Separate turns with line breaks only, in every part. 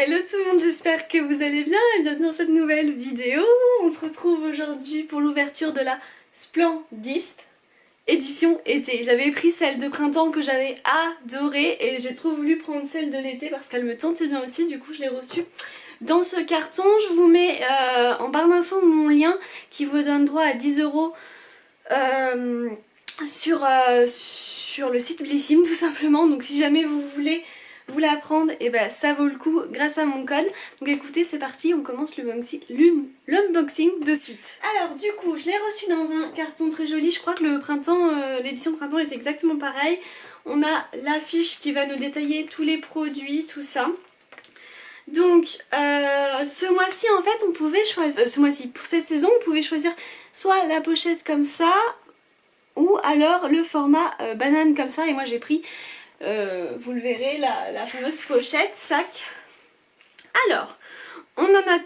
Hello tout le monde, j'espère que vous allez bien et bienvenue dans cette nouvelle vidéo. On se retrouve aujourd'hui pour l'ouverture de la Splendiste édition été. J'avais pris celle de printemps que j'avais adorée et j'ai trop voulu prendre celle de l'été parce qu'elle me tentait bien aussi, du coup je l'ai reçue. Dans ce carton, je vous mets en barre d'infos mon lien qui vous donne droit à 10 € sur le site Blissim tout simplement. Donc si jamais vous voulez vous la prendre, et ben ça vaut le coup grâce à mon code. Donc écoutez, c'est parti, on commence l'unboxing de suite. Alors du coup, je l'ai reçu dans un carton très joli. Je crois que le printemps, l'édition printemps est exactement pareil. On a l'affiche qui va nous détailler tous les produits, tout ça. Donc ce mois-ci en fait on pouvait choisir, pour cette saison on pouvait choisir soit la pochette comme ça ou alors le format banane comme ça, et moi j'ai pris vous le verrez, la fameuse pochette sac. Alors, on en a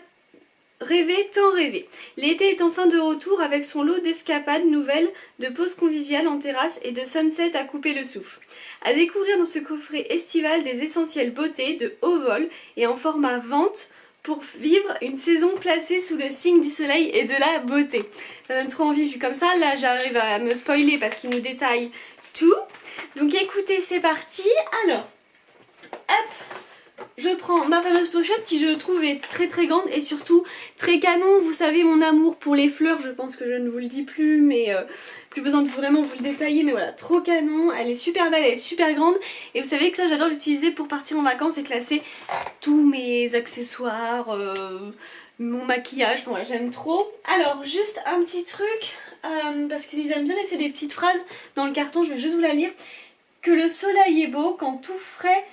rêvé, tant rêvé. L'été est enfin de retour avec son lot d'escapades nouvelles, de pauses conviviales en terrasse et de sunset à couper le souffle. À découvrir dans ce coffret estival des essentiels beautés de haut vol et en format vente pour vivre une saison placée sous le signe du soleil et de la beauté. Ça donne trop envie vu comme ça. Là, j'arrive à me spoiler parce qu'il nous détaille tout. Donc écoutez, c'est parti. Alors, hop, je prends ma fameuse pochette qui je trouve est très très grande et surtout très canon. Vous savez mon amour pour les fleurs, je pense que je ne vous le dis plus, mais plus besoin de vraiment vous le détailler, mais voilà, trop canon. Elle est super belle, elle est super grande et vous savez que ça j'adore l'utiliser pour partir en vacances et classer tous mes accessoires, mon maquillage, voilà, j'aime trop. Alors juste un petit truc, parce qu'ils aiment bien laisser des petites phrases dans le carton, je vais juste vous la lire. Que le soleil est beau, quand tout frais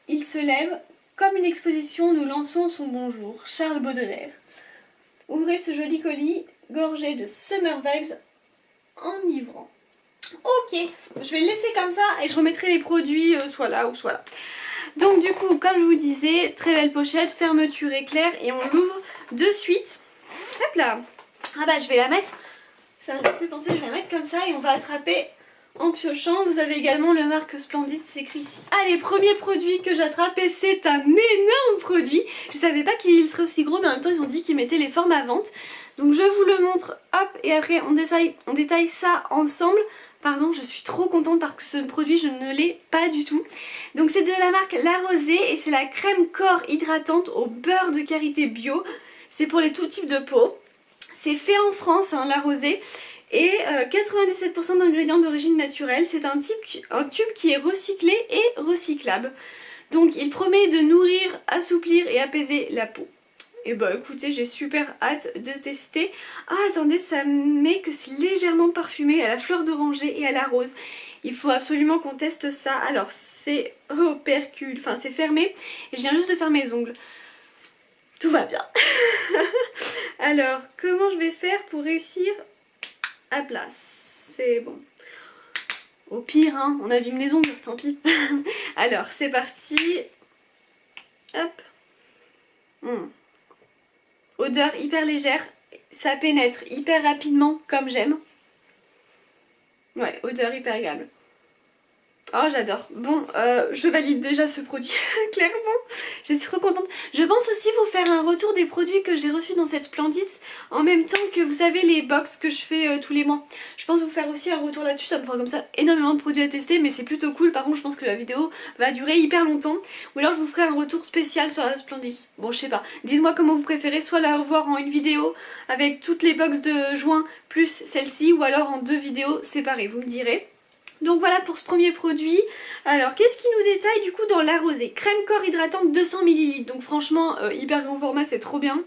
il se lève, comme une exposition nous lançons son bonjour. Charles Baudelaire. Ouvrez ce joli colis gorgé de summer vibes enivrant. Ok, je vais le laisser comme ça et je remettrai les produits soit là ou soit là. Donc du coup, comme je vous disais, très belle pochette, fermeture éclair et on l'ouvre de suite. Hop là. Ah bah je vais la mettre, ça j'aurais pu penser, je vais la mettre comme ça et on va attraper en piochant. Vous avez également le marque Splendide, c'est écrit ici. Allez, premier produit que j'attrape et c'est un énorme produit. Je savais pas qu'il serait aussi gros mais en même temps ils ont dit qu'ils mettaient les formes à vente. Donc je vous le montre, hop, et après on détaille ça ensemble. Pardon, je suis trop contente parce que ce produit je ne l'ai pas du tout. Donc c'est de la marque La Rosée et c'est la crème corps hydratante au beurre de karité bio. C'est pour les tout types de peau. C'est fait en France, hein, La Rosée. Et 97% d'ingrédients d'origine naturelle. C'est un tube qui est recyclé et recyclable. Donc il promet de nourrir, assouplir et apaiser la peau. Et bah écoutez, j'ai super hâte de tester. Ah attendez, ça met que c'est légèrement parfumé à la fleur d'oranger et à la rose. Il faut absolument qu'on teste ça. Alors c'est opercule, enfin c'est fermé. Et je viens juste de faire mes ongles. Tout va bien. Alors comment je vais faire pour réussir à place? C'est bon. Au pire, hein, on abîme les ongles, tant pis. Alors c'est parti. Hop. Odeur hyper légère, ça pénètre hyper rapidement comme j'aime. Ouais, odeur hyper agréable. Oh j'adore. Bon, je valide déjà ce produit, clairement. Je suis trop contente. Je pense aussi vous faire un retour des produits que j'ai reçus dans cette Splendide en même temps que vous savez les box que je fais tous les mois. Je pense vous faire aussi un retour là-dessus, ça me fera comme ça énormément de produits à tester, mais c'est plutôt cool. Par contre je pense que la vidéo va durer hyper longtemps. Ou alors je vous ferai un retour spécial sur la Splendide. Bon je sais pas, dites-moi comment vous préférez, soit la revoir en une vidéo avec toutes les box de juin plus celle-ci, ou alors en deux vidéos séparées, vous me direz. Donc voilà pour ce premier produit. Alors qu'est-ce qui nous détaille du coup dans La Rosée? Crème corps hydratante 200 ml. Donc franchement hyper grand format, c'est trop bien.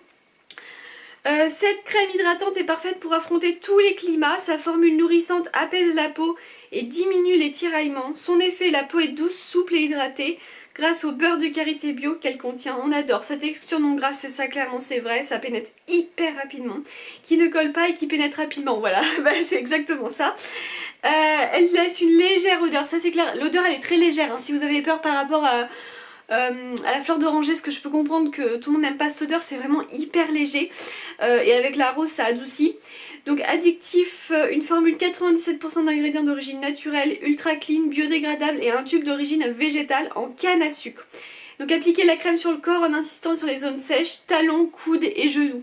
Cette crème hydratante est parfaite pour affronter tous les climats. Sa formule nourrissante apaise la peau et diminue les tiraillements. Son effet, la peau est douce, souple et hydratée grâce au beurre de karité bio qu'elle contient. On adore sa texture non grasse, c'est ça, clairement c'est vrai, ça pénètre hyper rapidement, qui ne colle pas et qui pénètre rapidement, voilà, bah, c'est exactement ça. Elle laisse une légère odeur, ça c'est clair, l'odeur elle est très légère, hein. Si vous avez peur par rapport à la fleur d'oranger, ce que je peux comprendre que tout le monde n'aime pas cette odeur, c'est vraiment hyper léger, et avec la rose ça adoucit. Donc addictif, une formule 97% d'ingrédients d'origine naturelle, ultra clean, biodégradable et un tube d'origine végétale en canne à sucre. Donc appliquez la crème sur le corps en insistant sur les zones sèches, talons, coudes et genoux.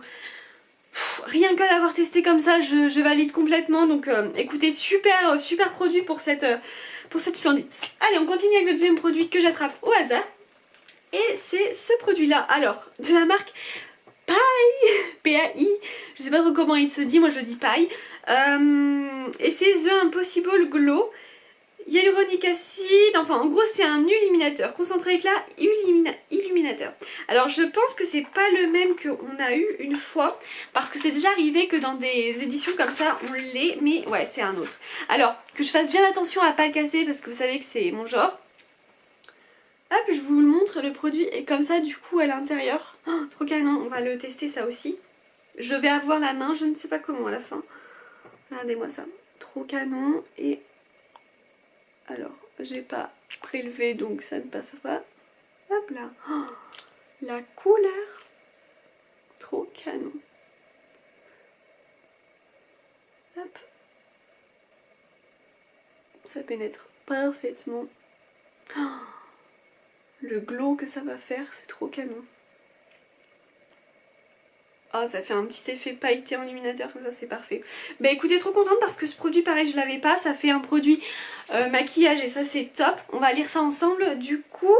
Rien qu'à l'avoir testé comme ça, je valide complètement. Donc écoutez, super produit pour cette Splendid. Allez, on continue avec le deuxième produit que j'attrape au hasard. Et c'est ce produit-là. Alors, de la marque Pai, P-A-I, je sais pas trop comment il se dit, moi je dis Pai. Et c'est The Impossible Glow Hyaluronic Acid, enfin en gros c'est un illuminateur, concentré éclat illuminateur. Alors je pense que c'est pas le même qu'on a eu une fois, parce que c'est déjà arrivé que dans des éditions comme ça on l'ait, mais ouais c'est un autre. Alors que je fasse bien attention à pas le casser parce que vous savez que c'est mon genre. Hop, je vous le montre, le produit est comme ça du coup à l'intérieur. Oh, trop canon, on va le tester ça aussi. Je vais avoir la main, je ne sais pas comment à la fin. Regardez-moi ça, trop canon. Et alors, j'ai pas prélevé donc ça ne passera pas. Hop là, oh, la couleur, trop canon. Hop, ça pénètre parfaitement. Oh, le glow que ça va faire, c'est trop canon. Oh, ça fait un petit effet pailleté en illuminateur comme ça, c'est parfait. Bah écoutez, trop contente parce que ce produit pareil je l'avais pas, ça fait un produit maquillage et ça c'est top. On va lire ça ensemble du coup.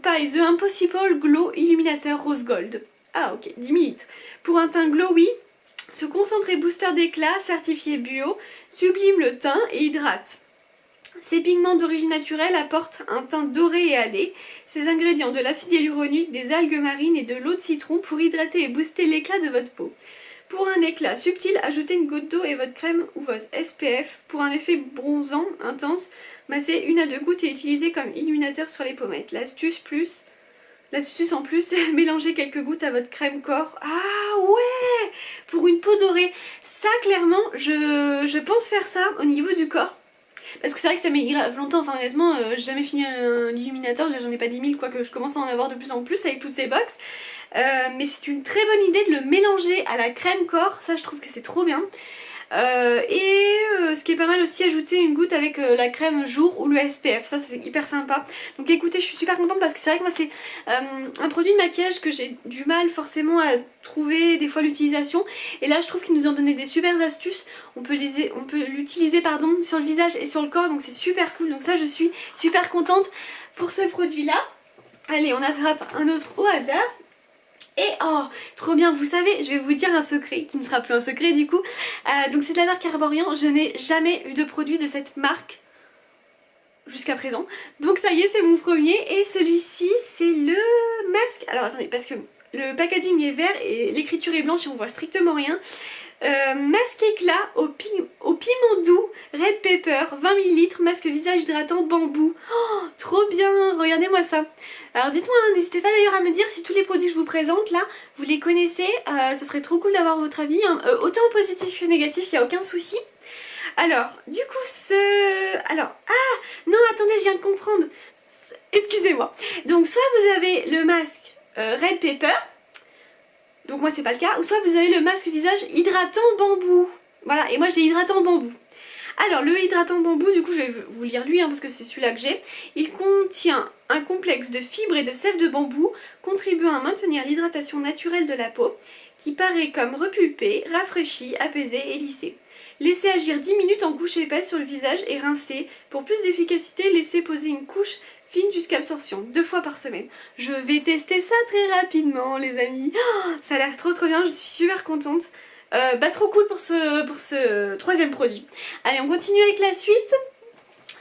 Pareil, The Impossible Glow Illuminateur Rose Gold. Ah ok, 10 minutes. Pour un teint glowy, ce concentré booster d'éclat certifié bio sublime le teint et hydrate. Ces pigments d'origine naturelle apportent un teint doré et hâlé. Ces ingrédients, de l'acide hyaluronique, des algues marines et de l'eau de citron pour hydrater et booster l'éclat de votre peau. Pour un éclat subtil, ajoutez une goutte d'eau et votre crème ou votre SPF. Pour un effet bronzant intense, massez 1 à 2 gouttes et utilisez comme illuminateur sur les pommettes. L'astuce en plus, mélangez quelques gouttes à votre crème corps. Ah ouais, pour une peau dorée. Ça clairement, je pense faire ça au niveau du corps. Parce que c'est vrai que ça met grave longtemps, enfin honnêtement, j'ai jamais fini un illuminateur, j'en ai pas 10 000, quoique je commence à en avoir de plus en plus avec toutes ces box. Mais c'est une très bonne idée de le mélanger à la crème corps, ça je trouve que c'est trop bien. Ce qui est pas mal aussi, ajouter une goutte avec la crème jour ou le SPF, ça c'est hyper sympa. Donc écoutez, je suis super contente parce que c'est vrai que moi c'est un produit de maquillage que j'ai du mal forcément à trouver des fois l'utilisation. Et là je trouve qu'ils nous ont donné des super astuces, on peut l'utiliser sur le visage et sur le corps, donc c'est super cool. Donc ça je suis super contente pour ce produit là. Allez, on attrape un autre au hasard. Et oh, trop bien, vous savez, je vais vous dire un secret, qui ne sera plus un secret du coup. Donc c'est de la marque Arborian, je n'ai jamais eu de produit de cette marque jusqu'à présent. Donc ça y est, c'est mon premier, et celui-ci c'est le masque. Alors attendez, parce que le packaging est vert et l'écriture est blanche et on voit strictement rien. Masque éclat au piment doux, red pepper, 20 ml, masque visage hydratant bambou. Oh, trop bien, regardez-moi ça. Alors dites-moi, hein, n'hésitez pas d'ailleurs à me dire si tous les produits que je vous présente là, vous les connaissez, ça serait trop cool d'avoir votre avis, hein. Autant positif que négatif, il n'y a aucun souci. Alors, du coup non attendez, je viens de comprendre, excusez-moi. Donc soit vous avez le masque red pepper, donc moi c'est pas le cas, ou soit vous avez le masque visage hydratant bambou. Voilà, et moi j'ai hydratant bambou. Alors le hydratant bambou, du coup je vais vous lire lui, hein, parce que c'est celui-là que j'ai. Il contient un complexe de fibres et de sève de bambou contribuant à maintenir l'hydratation naturelle de la peau, qui paraît comme repulpé, rafraîchi, apaisé et lissé. Laissez agir 10 minutes en couche épaisse sur le visage et rincez. Pour plus d'efficacité, laissez poser une couche fine jusqu'à absorption, 2 fois par semaine. Je vais tester ça très rapidement les amis. Oh, ça a l'air trop bien, je suis super contente. Trop cool pour ce troisième produit. Allez, on continue avec la suite.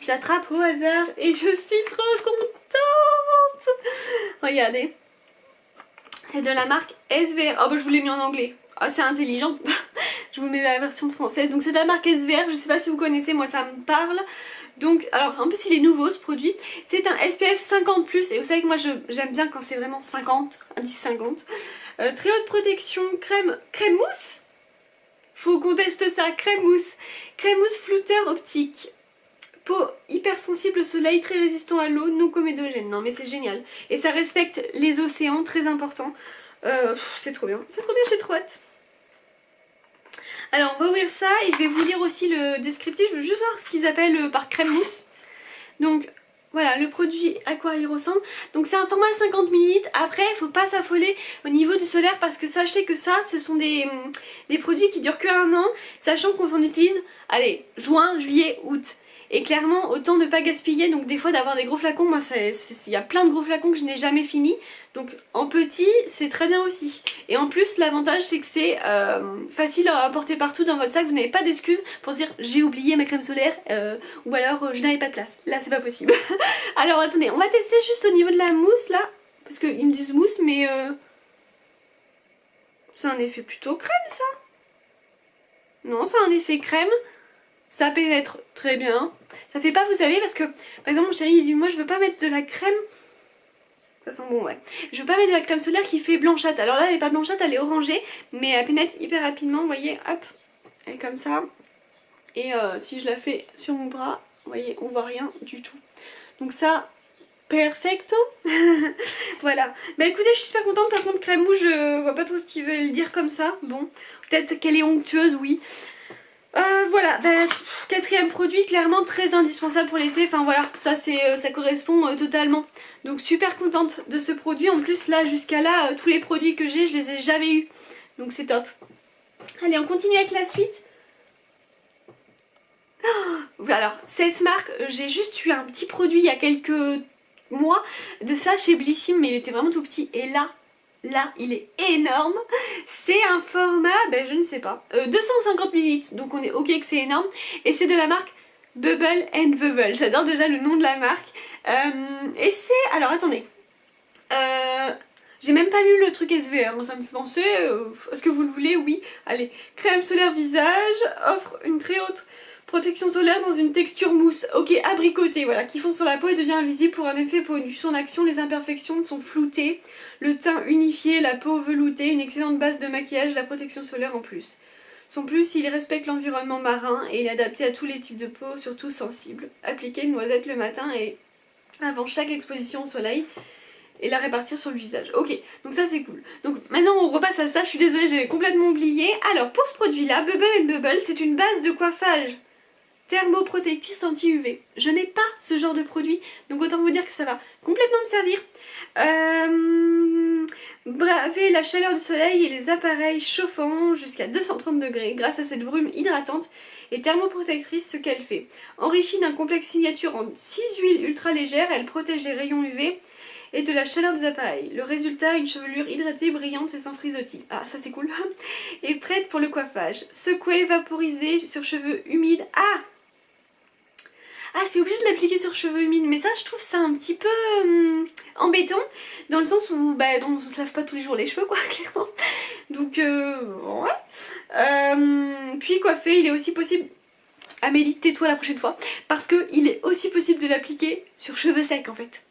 J'attrape au hasard et je suis trop contente. Regardez. C'est de la marque SVR. Oh bah je vous l'ai mis en anglais. Oh c'est intelligent. Je vous mets la version française. Donc c'est de la marque SVR. Je sais pas si vous connaissez, moi ça me parle. Donc alors en plus il est nouveau ce produit. C'est un SPF 50+. Et vous savez que moi j'aime bien quand c'est vraiment 50, indice 50. Très haute protection, crème mousse. Faut qu'on teste ça, crème mousse flouteur optique. Peau hypersensible au soleil, très résistant à l'eau, non comédogène. Non mais c'est génial. Et ça respecte les océans, très important. C'est trop bien, j'ai trop hâte. Alors on va ouvrir ça et je vais vous lire aussi le descriptif. Je veux juste voir ce qu'ils appellent par crème mousse. Donc voilà le produit à quoi il ressemble. Donc c'est un format 50 ml. Après il faut pas s'affoler au niveau du solaire parce que sachez que ça ce sont des produits qui durent que 1 an, sachant qu'on s'en utilise, allez, juin, juillet, août. Et clairement autant ne pas gaspiller, donc des fois d'avoir des gros flacons, moi il y a plein de gros flacons que je n'ai jamais fini. Donc en petit c'est très bien aussi. Et en plus l'avantage c'est que c'est facile à apporter partout dans votre sac, vous n'avez pas d'excuses pour dire j'ai oublié ma crème solaire ou alors je n'avais pas de place. Là c'est pas possible. Alors attendez, on va tester juste au niveau de la mousse là, parce qu'ils me disent mousse mais c'est un effet plutôt crème ça. Non c'est un effet crème. Ça pénètre très bien. Ça fait pas, vous savez, parce que par exemple mon chéri il dit moi je veux pas mettre de la crème. Ça sent bon ouais. Je veux pas mettre de la crème solaire qui fait blanchâtre. Alors là elle est pas blanchâtre, elle est orangée. Mais elle pénètre hyper rapidement, vous voyez, hop. Elle est comme ça. Et si je la fais sur mon bras, vous voyez, on voit rien du tout. Donc ça, perfecto. Voilà. Bah écoutez, je suis super contente. Par contre crème mousse, je vois pas trop ce qu'ils veulent dire comme ça. Bon, peut-être qu'elle est onctueuse, oui. Voilà, bah, quatrième produit clairement très indispensable pour l'été, enfin voilà, ça correspond totalement. Donc super contente de ce produit, en plus là jusqu'à là, tous les produits que j'ai je les ai jamais eu, donc c'est top. Allez on continue avec la suite. Alors cette marque, j'ai juste eu un petit produit il y a quelques mois de ça chez Blissim, mais il était vraiment tout petit, et là il est énorme. C'est un format, ben je ne sais pas, 250 ml, donc on est ok que c'est énorme. Et c'est de la marque Bubble and Bubble. J'adore déjà le nom de la marque. Et c'est, alors attendez, j'ai même pas lu le truc SVR, ça me fait penser, est-ce que vous le voulez? Oui. Allez, crème solaire visage, offre une très haute protection solaire dans une texture mousse, ok, abricotée, voilà, qui fond sur la peau et devient invisible pour un effet peau nue. Son action, les imperfections sont floutées, le teint unifié, la peau veloutée, une excellente base de maquillage, la protection solaire en plus. Son plus, il respecte l'environnement marin et il est adapté à tous les types de peau, surtout sensibles. Appliquer une noisette le matin et avant chaque exposition au soleil et la répartir sur le visage. Ok, donc ça c'est cool. Donc maintenant on repasse à ça, je suis désolée, j'avais complètement oublié. Alors pour ce produit là, Bubble and Bubble, c'est une base de coiffage thermoprotectrice anti-UV. Je n'ai pas ce genre de produit, donc autant vous dire que ça va complètement me servir. Braver la chaleur du soleil et les appareils chauffants jusqu'à 230 degrés grâce à cette brume hydratante et thermoprotectrice. Ce qu'elle fait, enrichie d'un complexe signature en 6 huiles ultra légères, elle protège les rayons UV et de la chaleur des appareils. Le résultat, une chevelure hydratée, brillante et sans frisottis. Ah, ça c'est cool. Et prête pour le coiffage. Secouer, vaporiser sur cheveux humides. Ah, c'est obligé de l'appliquer sur cheveux humides, mais ça je trouve ça un petit peu embêtant, dans le sens où bah, on se lave pas tous les jours les cheveux quoi, clairement. Donc ouais. Puis coiffer, il est aussi possible, Amélie tais-toi la prochaine fois, parce qu'il est aussi possible de l'appliquer sur cheveux secs en fait.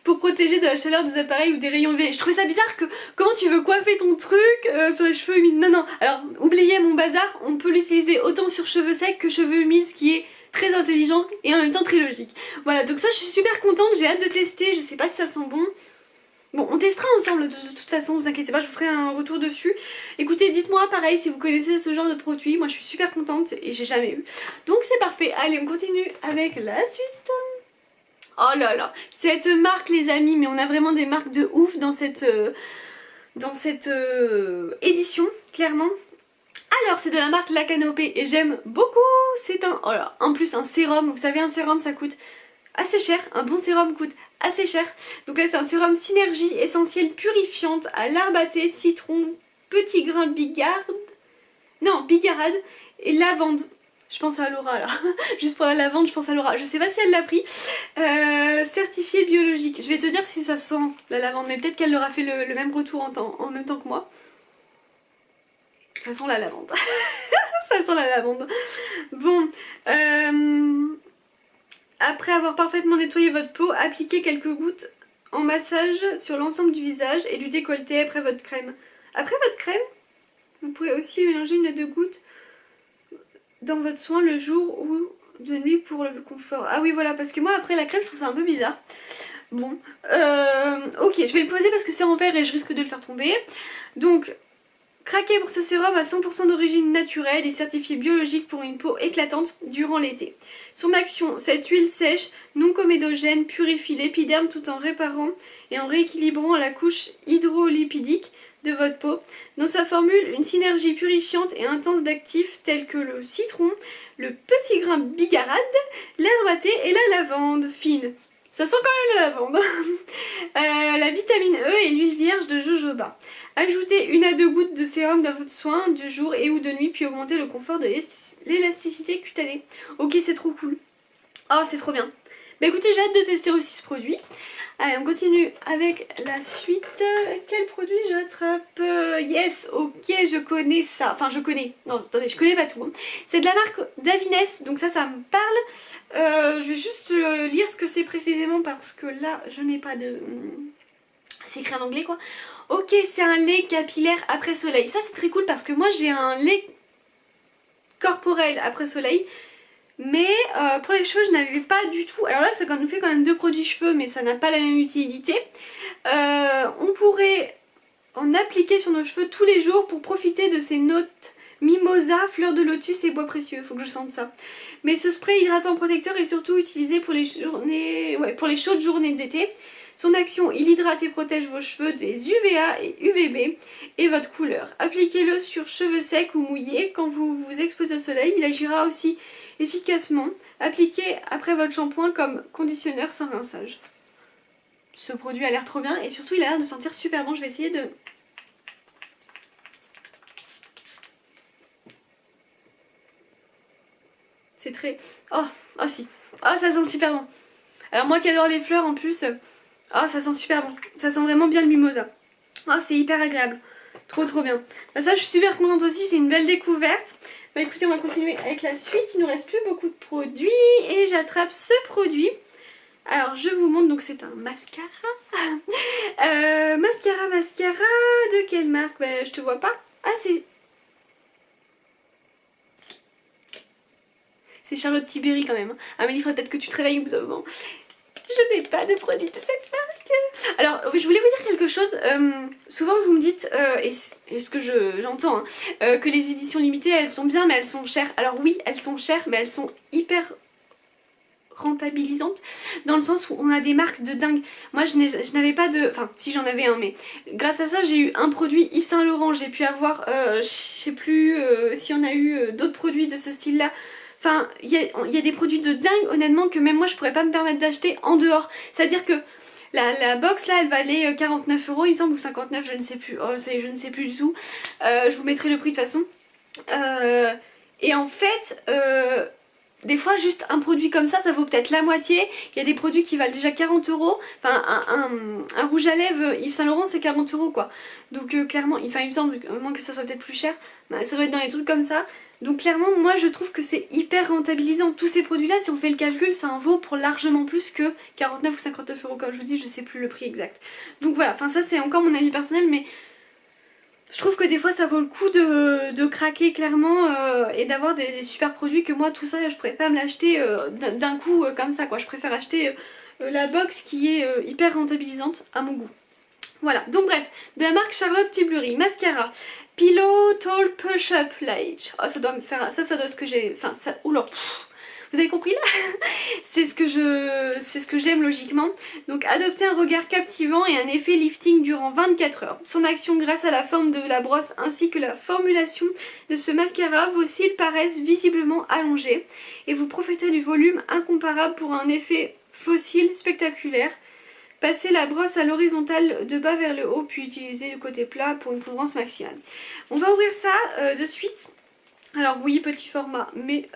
Pour protéger de la chaleur des appareils ou des rayons UV. Je trouvais ça bizarre que comment tu veux coiffer ton truc sur les cheveux humides. Non, alors oubliez mon bazar, on peut l'utiliser autant sur cheveux secs que cheveux humides, ce qui est très intelligent et en même temps très logique. Voilà, donc ça je suis super contente, j'ai hâte de tester, je sais pas si ça sent bon. Bon, on testera ensemble de toute façon, vous inquiétez pas, je vous ferai un retour dessus. Écoutez, dites-moi pareil si vous connaissez ce genre de produit, moi je suis super contente et j'ai jamais eu. Donc c'est parfait, allez on continue avec la suite. Oh là là, cette marque les amis, mais on a vraiment des marques de ouf dans cette édition, clairement. Alors c'est de la marque La Canopée et j'aime beaucoup, c'est un, oh là, en plus un sérum, vous savez un sérum ça coûte assez cher, un bon sérum coûte assez cher. Donc là c'est un sérum Synergie essentielle purifiante à l'arbre à thé, citron, petit grain bigarade et lavande. Je pense à Laura là, juste pour la lavande je pense à Laura, je sais pas si elle l'a pris. Certifié biologique, je vais te dire si ça sent la lavande, mais peut-être qu'elle aura fait le même retour en même temps que moi. Ça sent la lavande. Ça sent la lavande. Bon, après avoir parfaitement nettoyé votre peau, appliquez quelques gouttes en massage sur l'ensemble du visage et du décolleté après votre crème. Après votre crème, vous pourrez aussi mélanger 1 à 2 gouttes dans votre soin le jour ou de nuit pour le confort. Ah oui voilà, parce que moi après la crème je trouve ça un peu bizarre. Bon, ok, je vais le poser parce que c'est en verre et je risque de le faire tomber. Donc, Craquez pour ce sérum à 100% d'origine naturelle et certifié biologique pour une peau éclatante durant l'été. Son action, cette huile sèche, non comédogène, purifie l'épiderme tout en réparant et en rééquilibrant la couche hydrolipidique de votre peau. Dans sa formule, une synergie purifiante et intense d'actifs tels que le citron, le petit grain bigarade, l'herbe à thé et la lavande fine. Ça sent quand même la lavande. La vitamine E et l'huile vierge de jojoba. Ajoutez 1 à 2 gouttes de sérum dans votre soin du jour et ou de nuit, puis augmentez le confort de l'élasticité cutanée. Ok, c'est trop cool. Oh, c'est trop bien. Bah écoutez, j'ai hâte de tester aussi ce produit. Allez, on continue avec la suite. Quel produit j'attrape? Yes, ok, je connais ça. Enfin, je connais. Non, attendez, je connais pas tout. Hein. C'est de la marque Davines, donc ça me parle. Je vais juste lire ce que c'est précisément parce que là, je n'ai pas de... C'est écrit en anglais, quoi. Ok, c'est un lait capillaire après soleil. Ça, c'est très cool parce que moi, j'ai un lait corporel après soleil. Mais pour les cheveux je n'avais pas du tout. Alors là ça nous fait quand même 2 produits cheveux mais ça n'a pas la même utilité. On pourrait en appliquer sur nos cheveux tous les jours pour profiter de ces notes mimosa, fleurs de lotus et bois précieux. Faut que je sente ça. Mais ce spray hydratant protecteur est surtout utilisé pour les journées, pour les chaudes journées d'été. Son action, il hydrate et protège vos cheveux des UVA et UVB et votre couleur. Appliquez-le sur cheveux secs ou mouillés. Quand vous vous exposez au soleil, il agira aussi efficacement. Appliquez après votre shampoing comme conditionneur sans rinçage. Ce produit a l'air trop bien et surtout il a l'air de sentir super bon. Je vais essayer de... C'est très... Oh si. Oh, ça sent super bon. Alors moi qui adore les fleurs en plus... Oh, ça sent super bon. Ça sent vraiment bien le mimosa. Oh, c'est hyper agréable. Trop bien. Bah ça, je suis super contente aussi. C'est une belle découverte. Bah écoutez, on va continuer avec la suite. Il nous reste plus beaucoup de produits. Et j'attrape ce produit. Alors, je vous montre. Donc, c'est un mascara. Mascara. De quelle marque? Bah, je te vois pas. Ah, c'est Charlotte Tilbury quand même. Amélie, il faudrait peut-être que tu te réveilles au bout d'un moment. Je n'ai pas de produit de cette marque. Alors, je voulais vous dire quelque chose. Souvent, vous me dites, et ce que j'entends, que les éditions limitées, elles sont bien, mais elles sont chères. Alors oui, elles sont chères, mais elles sont hyper rentabilisantes, dans le sens où on a des marques de dingue. Moi, je n'avais pas de... Enfin, si j'en avais un, mais grâce à ça, j'ai eu un produit Yves Saint Laurent. J'ai pu avoir, je sais plus si on a eu d'autres produits de ce style-là. Enfin, il y a des produits de dingue, honnêtement, que même moi je pourrais pas me permettre d'acheter en dehors. C'est-à-dire que la box là, elle valait 49 €, il me semble, ou 59, je ne sais plus. Oh, je ne sais plus du tout. Je vous mettrai le prix de toute façon. Et en fait, des fois, juste un produit comme ça vaut peut-être la moitié. Il y a des produits qui valent déjà 40 €. Enfin, un rouge à lèvres Yves Saint Laurent, c'est 40 € quoi. Donc clairement, il me semble, à moins que ça soit peut-être plus cher, ça doit être dans les trucs comme ça. Donc clairement, moi je trouve que c'est hyper rentabilisant. Tous ces produits-là, si on fait le calcul, ça en vaut pour largement plus que 49 ou 59 € comme je vous dis, je sais plus le prix exact. Donc voilà, enfin ça c'est encore mon avis personnel, mais je trouve que des fois ça vaut le coup de craquer clairement et d'avoir des super produits que moi tout ça je pourrais pas me l'acheter d'un coup comme ça quoi. Je préfère acheter la box qui est hyper rentabilisante à mon goût. Voilà, donc bref, de la marque Charlotte Tilbury, mascara, Pillow Tall Push-Up Light. Oh, ça doit me faire... Ça doit ce que j'ai... Enfin, ça... Oula, vous avez compris là? C'est ce que j'aime logiquement. Donc adopter un regard captivant et un effet lifting durant 24 heures. Son action grâce à la forme de la brosse ainsi que la formulation de ce mascara, vos cils paraissent visiblement allongés et vous profitez du volume incomparable pour un effet fossile spectaculaire. Passez la brosse à l'horizontale de bas vers le haut puis utilisez le côté plat pour une couvrance maximale. On va ouvrir ça de suite. Alors oui, petit format, mais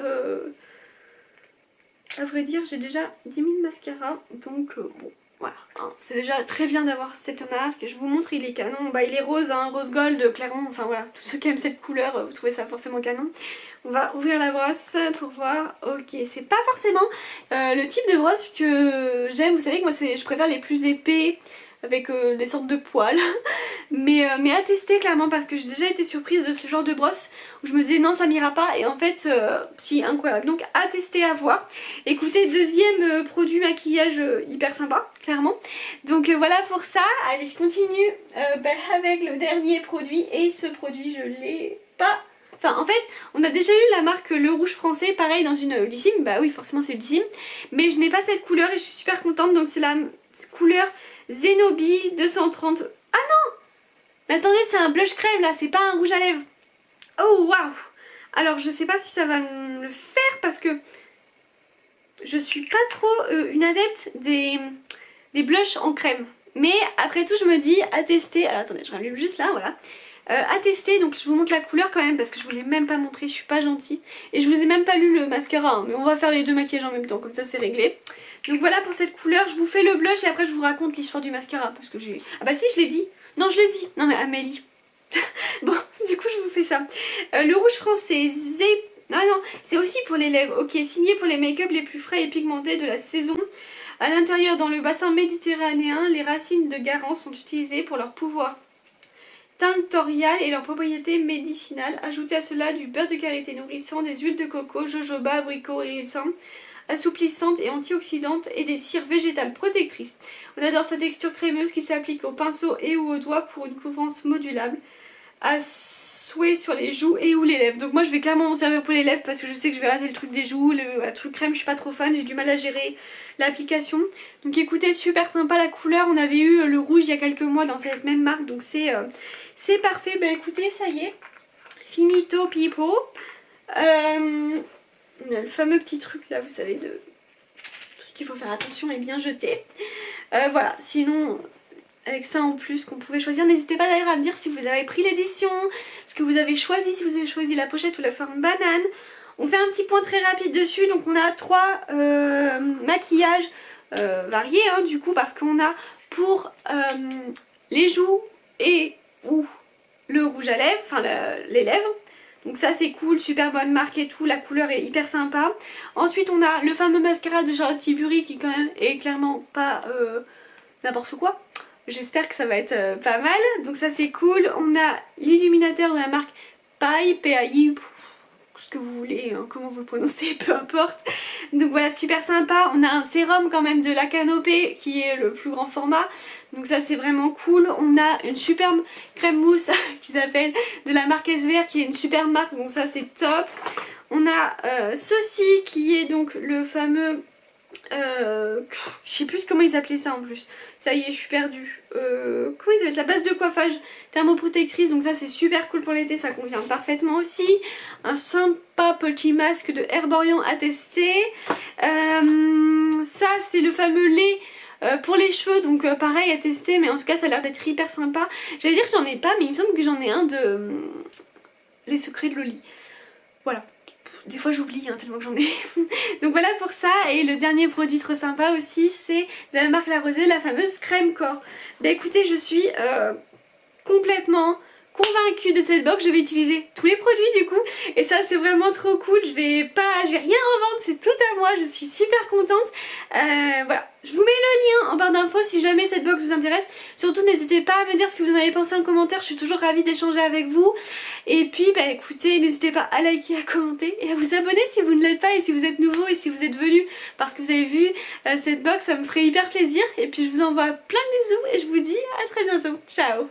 à vrai dire j'ai déjà 10 000 mascaras, donc bon voilà. Hein, c'est déjà très bien d'avoir cette marque. Je vous montre, il est canon. Bah, il est rose, hein, rose gold, clairement. Enfin voilà, tous ceux qui aiment cette couleur, vous trouvez ça forcément canon. On va ouvrir la brosse pour voir. Ok, c'est pas forcément le type de brosse que j'aime. Vous savez que moi je préfère les plus épais avec des sortes de poils. mais à tester clairement, parce que j'ai déjà été surprise de ce genre de brosse où je me disais non ça m'ira pas, et en fait si, incroyable. Donc à tester, à voir. Écoutez, deuxième produit maquillage hyper sympa clairement. Donc voilà pour ça. Allez, je continue avec le dernier produit, et ce produit je l'ai pas. Enfin en fait on a déjà eu la marque Le Rouge Français, pareil dans une Lissime, bah oui forcément c'est Lissime, mais je n'ai pas cette couleur et je suis super contente. Donc c'est la couleur Zenobie 230. Ah non, mais attendez, c'est un blush crème là, c'est pas un rouge à lèvres. Oh waouh. Alors je sais pas si ça va me le faire, parce que je suis pas trop une adepte des blushs en crème. Mais après tout je me dis à tester. Alors attendez, je rallume juste là, voilà. À tester, donc je vous montre la couleur quand même parce que je vous l'ai même pas montré, je suis pas gentille. Et je vous ai même pas lu le mascara, hein, mais on va faire les deux maquillages en même temps, comme ça c'est réglé. Donc voilà pour cette couleur, je vous fais le blush et après je vous raconte l'histoire du mascara, parce que j'ai... Ah bah si, je l'ai dit. Non, je l'ai dit. Non mais Amélie. Bon, du coup je vous fais ça. Le Rouge Français, Ah non, c'est aussi pour les lèvres. Ok, signé pour les make-up les plus frais et pigmentés de la saison. À l'intérieur, dans le bassin méditerranéen, les racines de garance sont utilisées pour leur pouvoir tinctorial et leurs propriétés médicinales. Ajoutez à cela du beurre de karité nourrissant, des huiles de coco, jojoba, abricot hérissant, assouplissantes et antioxydantes, et des cires végétales protectrices. On adore sa texture crémeuse qui s'applique au pinceau et ou au doigt pour une couvrance modulable à souhait sur les joues et ou les lèvres. Donc moi je vais clairement m'en servir pour les lèvres parce que je sais que je vais rater le truc des joues, le truc crème, je suis pas trop fan, j'ai du mal à gérer l'application. Donc écoutez, super sympa la couleur. On avait eu le rouge il y a quelques mois dans cette même marque, donc c'est parfait. Bah écoutez, ça y est, finito pipo. On a le fameux petit truc là, vous savez, de truc qu'il faut faire attention et bien jeter. Voilà, sinon avec ça en plus qu'on pouvait choisir, n'hésitez pas d'ailleurs à me dire si vous avez pris l'édition, ce que vous avez choisi, si vous avez choisi la pochette ou la forme banane. On fait un petit point très rapide dessus. Donc on a 3 maquillages variés hein, du coup, parce qu'on a pour les joues et ou le rouge à lèvres, enfin les lèvres. Donc ça c'est cool, super bonne marque et tout, la couleur est hyper sympa. Ensuite on a le fameux mascara de Charlotte Tilbury qui quand même est clairement pas n'importe quoi. J'espère que ça va être pas mal, donc ça c'est cool. On a l'illuminateur de la marque Pai, P-A-I, ce que vous voulez, hein, comment vous le prononcez, peu importe. Donc voilà, super sympa. On a un sérum quand même de la Canopée qui est le plus grand format, donc ça c'est vraiment cool. On a une superbe crème mousse qui s'appelle de la marque SVR, qui est une superbe marque, donc ça c'est top. On a ceci qui est donc le fameux... je sais plus comment ils appelaient ça en plus. Ça y est, je suis perdue. Comment ils appellent ça? Base de coiffage thermoprotectrice. Donc ça c'est super cool pour l'été, ça convient parfaitement aussi. Un sympa petit masque de Herborian à tester. Ça c'est le fameux lait pour les cheveux, donc pareil à tester, mais en tout cas ça a l'air d'être hyper sympa. J'allais dire que j'en ai pas, mais il me semble que j'en ai un de Les Secrets de Loli. Voilà. Des fois j'oublie hein, tellement que j'en ai. Donc voilà pour ça. Et le dernier produit trop sympa aussi, c'est de la marque La Rosée, la fameuse crème corps. Bah écoutez, je suis complètement convaincue de cette box. Je vais utiliser tous les produits du coup, et ça c'est vraiment trop cool. Je vais rien revendre, c'est tout à moi. Je suis super contente. Voilà, je vous mets le lien en barre d'infos si jamais cette box vous intéresse. Surtout n'hésitez pas à me dire ce que vous en avez pensé en commentaire, je suis toujours ravie d'échanger avec vous. Et puis bah écoutez, n'hésitez pas à liker, à commenter et à vous abonner si vous ne l'êtes pas, et si vous êtes nouveau et si vous êtes venu parce que vous avez vu cette box, ça me ferait hyper plaisir. Et puis je vous envoie plein de bisous et je vous dis à très bientôt. Ciao.